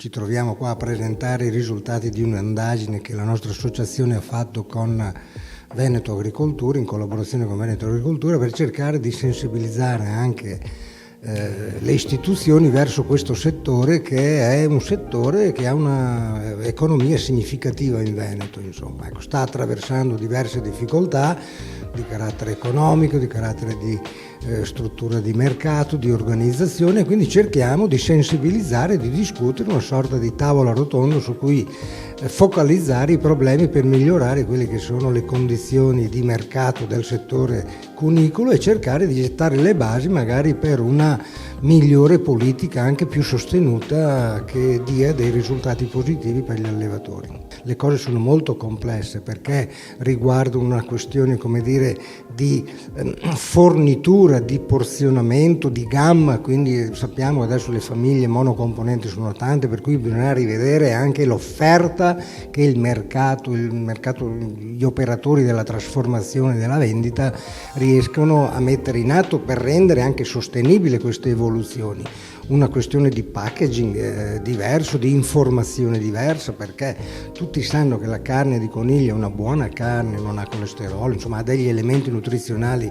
Ci troviamo qua a presentare i risultati di un'indagine che la nostra associazione ha fatto con Veneto Agricoltura, in collaborazione con Veneto Agricoltura, per cercare di sensibilizzare anche le istituzioni verso questo settore, che è un settore che ha una economia significativa in Veneto. Insomma, ecco, sta attraversando diverse difficoltà di carattere economico, di carattere di struttura di mercato, di organizzazione, quindi cerchiamo di sensibilizzare, di discutere una sorta di tavola rotonda su cui focalizzare i problemi per migliorare quelle che sono le condizioni di mercato del settore cunicolo e cercare di gettare le basi magari per una migliore politica anche più sostenuta che dia dei risultati positivi per gli allevatori. Le cose sono molto complesse perché riguardano una questione, come dire, di fornitura, di porzionamento, di gamma, quindi sappiamo che adesso le famiglie monocomponenti sono tante, per cui bisogna rivedere anche l'offerta che il mercato, gli operatori della trasformazione e della vendita riescono a mettere in atto per rendere anche sostenibile queste evoluzioni. Una questione di packaging diverso, di informazione diversa, perché tutti sanno che la carne di coniglio è una buona carne, non ha colesterolo, insomma ha degli elementi nutrizionali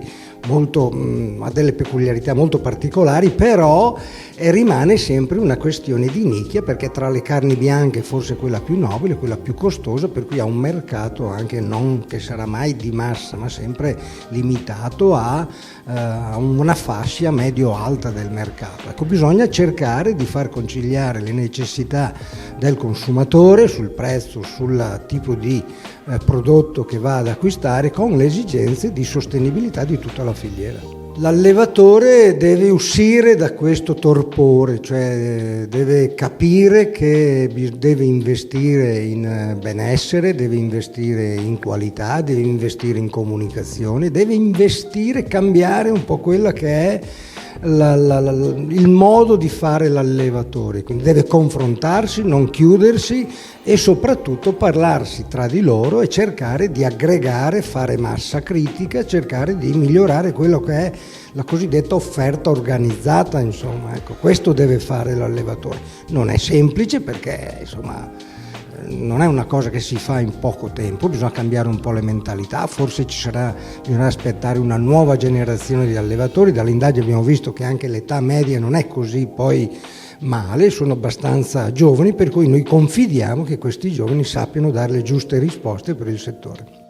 ha delle peculiarità molto particolari, però rimane sempre una questione di nicchia, perché tra le carni bianche forse quella più nobile, quella più costosa, per cui ha un mercato anche non che sarà mai di massa, ma sempre limitato a una fascia medio-alta del mercato. Ecco, bisogna cercare di far conciliare le necessità del consumatore sul prezzo, sul tipo di prodotto che va ad acquistare, con le esigenze di sostenibilità di tutta la filiera. L'allevatore deve uscire da questo torpore, cioè deve capire che deve investire in benessere, deve investire in qualità, deve investire in comunicazione, deve investire, cambiare un po' quella che è il modo di fare l'allevatore, quindi deve confrontarsi, non chiudersi e soprattutto parlarsi tra di loro e cercare di aggregare, fare massa critica, cercare di migliorare quello che è la cosiddetta offerta organizzata, insomma, ecco, questo deve fare l'allevatore. Non è semplice perché, insomma, non è una cosa che si fa in poco tempo, bisogna cambiare un po' le mentalità, forse bisognerà aspettare una nuova generazione di allevatori. Dall'indagine abbiamo visto che anche l'età media non è così poi male, sono abbastanza giovani, per cui noi confidiamo che questi giovani sappiano dare le giuste risposte per il settore.